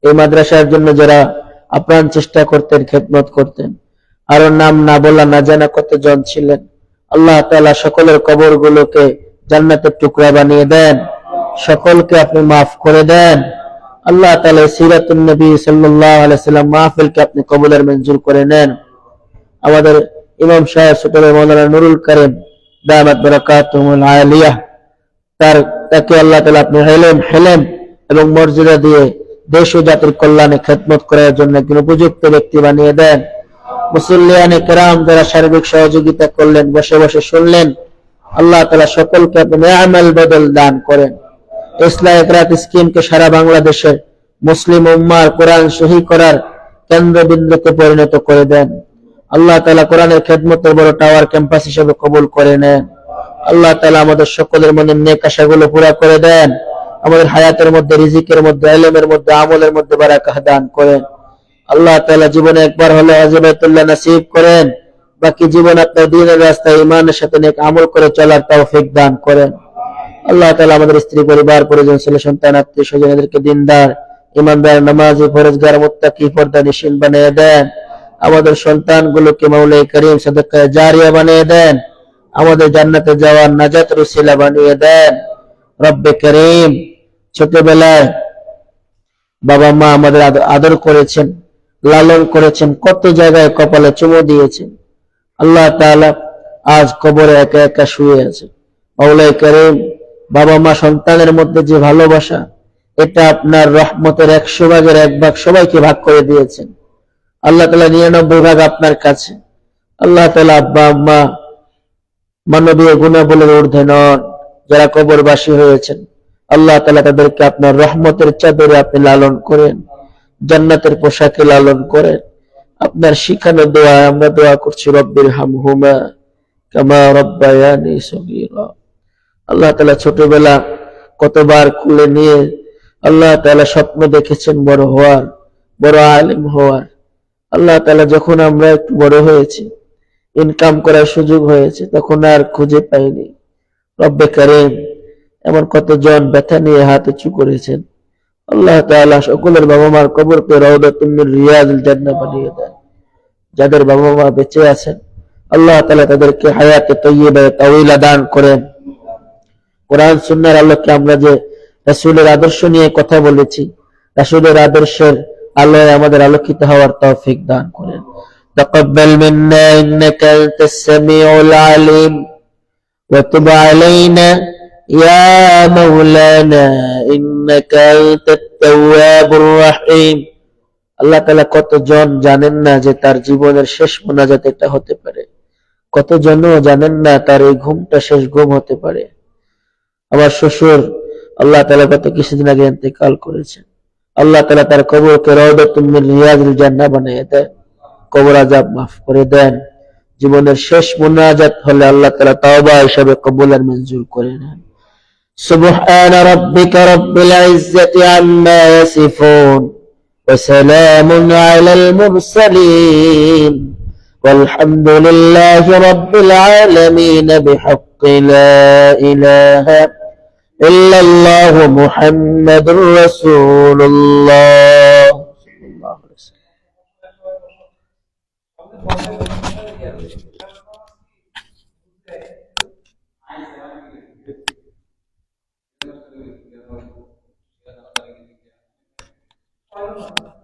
এই মাদ্রাসার জন্য যারা আপ্রাণ চেষ্টা করতেন, খেদমত করতেন, আরো নাম না বলা না জানা কতজন ছিলেন। আল্লাহ তাআলা সকলের কবরগুলোকে জান্নাতের টুকরা বানিয়ে দেন, সকলকে আপনি মাফ করে দেন। আল্লাহ তাআলা সিরাতুন নবী সাল্লাল্লাহু আলাইহি সাল্লাম মাহফিলকে আপনি কবুলের মঞ্জুর করে নেন। আমাদের ইমাম সাহেব ছোট মাওলানা নুরুল করিম দামাত বারাকাতুহুল আলিয়া, তাকে আল্লাহ তাআলা আপনি হেলেম এবং মর্যাদা দিয়ে দেশ ও জাতির কল্যাণে খেদমত করার জন্য একজন উপযুক্ত ব্যক্তি বানিয়ে দেন। মুসল্লিয়ানে কেরাম যারা সার্বিক সহযোগিতা করলেন, বসে বসে শুনলেন, আল্লাহ তাআলা সকলকে আপনি নেয়ামাল বদল দান করেন। ইসলাহ ইকরাত স্কিমকে সারা বাংলাদেশের মুসলিম উম্মার কোরআন সহি করার কেন্দ্রবিন্দুতে পরিণত করে দেন। আল্লাহ তাআলা কোরআনের খেদমতের বড় টাওয়ার ক্যাম্পাস হিসেবে কবুল করে নেন। আল্লাহ তাআলা আমাদের সকলের মনের নেক আশাগুলো পুরা করে দেন। আমাদের হায়াতের মধ্যে, রিজিকের মধ্যে, ইলমের মধ্যে, আমলের মধ্যে বারাকাহ দান করেন। আল্লাহ তাআলা জীবনে একবার হলে হজ বাইতুল্লাহ নসিব করেন। বাকি জীবন আপনার দ্বীনের রাস্তায় ঈমানের সাথে নেক আমল করে চলার তৌফিক দান করেন। আল্লাহ তাআলা আমাদের স্ত্রী, পরিবার, পরিজন, ছেলে সন্তান, আত্মীয় স্বজন এদেরকে দিনদার, ইমানদার, নামাজি, ফরজগার, মুত্তাকি, পর্দানিশীন বানিয়ে দেন। আমাদের সন্তানগুলোকে মাওলাই করিম সাদাকায়ে জারিয়া বানিয়ে দেন। আমাদের জান্নাতে যাওয়ার নাজাতের উসিলা বানিয়ে দেন। রব্বে করিম, ছোটবেলায় বাবা মা আমাদের আদর করেছেন, লালন করেছেন, কত জায়গায় কপালে চুমু দিয়েছেন। আল্লাহ তাআলা আজ কবরে একা একা শুয়ে আছে। মাওলাই করিম, বাবা মা সন্তানের মধ্যে যে ভালোবাসা, এটা আপনার রহমতের 100 ভাগের 1 ভাগ সবাইকে ভাগ করে দিয়েছেন। আল্লাহ তাআলা 99 ভাগ আপনার কাছে। আল্লাহ তাআলা আব্বা আম্মা মানবীয় গুণাবলীর ঊর্ধ্বে নন, যারা কবরবাসী হয়েছেন, আল্লাহ তাআলা তাদেরকে আপনার রহমতের চাদরে আপনি লালন করেন, জান্নাতের পোশাকে লালন করেন। আপনার শিখানো দোয়া আমরা দোয়া করছি, রব্বির হামহুমা কামা রাব্বায়ানি সগীরা। আল্লাহ তাআলা ছোটবেলা কতবার খুলে নিয়ে আল্লাহ তাআলা স্বপ্ন দেখেছেন বড় হওয়ার, বড় আলেম হওয়ার। আল্লাহ তাআলা যখন আমরা একটু বড় হয়েছি, ইনকাম করার সুযোগ হয়েছে, তখন আর খুঁজে পাইনি। রব্বে কারীম, এমন কতজন ব্যথা নিয়ে হাত উঁচু করেছেন। আল্লাহ তাআলা সকলের বাবা মার কবরকে রাউদাতুম মিন রিয়াজিল জান্নাহ বানিয়ে দেন। যাদের বাবা মা বেঁচে আছেন, আল্লাহ তাআলা তাদেরকে হায়াতে তাইয়্যিবা তাওয়িলা দান করেন। কোরআন সুন্নাহর আলোকে আমরা যে রাসূলের আদর্শ নিয়ে কথা বলেছি, রাসূলের আদর্শের আলোয় আমাদের আলোকিত হওয়ার তৌফিক দান করেন। তাকাব্বাল মিন্না ইন্নাকা আনতাস সামিউল আলিম ওয়া তুব আলাইনা ইয়া মাওলানা ইন্নাকা আনতাত তাওয়াবুর রহিম। আল্লাহ তাআলা কতজন জানেন না যে তার জীবনের শেষ মোনাজাত এটা হতে পারে। কতজনও জানেন না তার এই ঘুমটা শেষ ঘুম হতে পারে। আমার শ্বশুর আল্লাহ তাআলা কত কিছুদিন আগে ইন্তেকাল করেছেন। আল্লাহ তাআলা তার কবরকে রাউদাতুম মিন রিয়াজিল জান্নাহ বানিয়ে দেন, কবর আযাব মাফ করে দেন। জীবনের শেষ মুনাজাত হলে আল্লাহ তাআলা তাওবা হিসেবে কবুল আর মঞ্জুর করে নেন। সুবহানা রাব্বিকা রাব্বিল ইজ্জাতি আম্মা ইয়াসিফুন ওয়া সালামুন আলাল মুরসালিন والحمد لله رب العالمين بحق لا إله إلا الله محمد رسول الله صلى الله عليه وسلم.